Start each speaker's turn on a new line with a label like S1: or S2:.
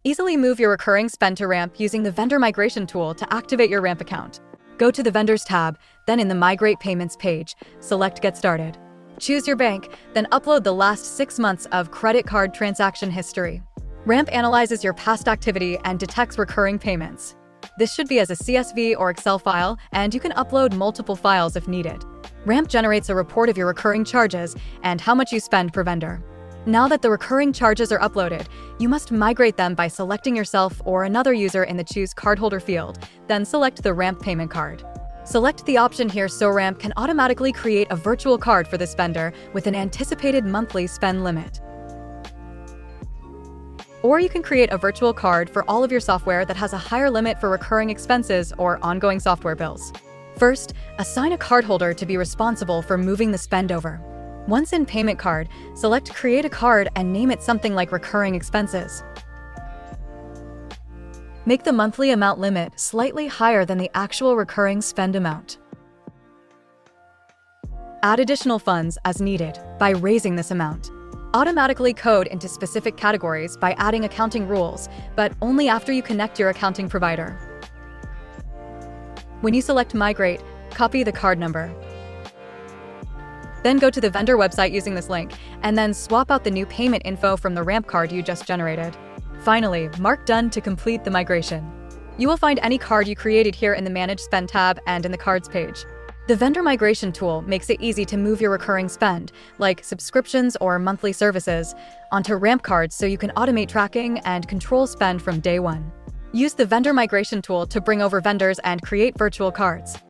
S1: Easily move your recurring spend to Ramp using the Vendor Migration tool to activate your Ramp account. Go to the Vendors tab, then in the Migrate Payments page, select Get Started. Choose your bank, then upload the last 6 months of credit card transaction history. Ramp analyzes your past activity and detects recurring payments. This should be as a CSV or Excel file, and you can upload multiple files if needed. Ramp generates a report of your recurring charges and how much you spend per vendor. Now that the recurring charges are uploaded, you must migrate them by selecting yourself or another user in the Choose Cardholder field, then select the Ramp payment card. Select the option here so Ramp can automatically create a virtual card for this vendor with an anticipated monthly spend limit. Or you can create a virtual card for all of your software that has a higher limit for recurring expenses or ongoing software bills. First, assign a cardholder to be responsible for moving the spend over. Once in Payment Card, select Create a Card and name it something like Recurring Expenses. Make the monthly amount limit slightly higher than the actual recurring spend amount. Add additional funds as needed by raising this amount. Automatically code into specific categories by adding accounting rules, but only after you connect your accounting provider. When you select Migrate, copy the card number. Then go to the vendor website using this link, and then swap out the new payment info from the Ramp card you just generated. Finally, mark Done to complete the migration. You will find any card you created here in the Manage Spend tab and in the Cards page. The Vendor Migration tool makes it easy to move your recurring spend, like subscriptions or monthly services, onto Ramp cards so you can automate tracking and control spend from day one. Use the Vendor Migration tool to bring over vendors and create virtual cards.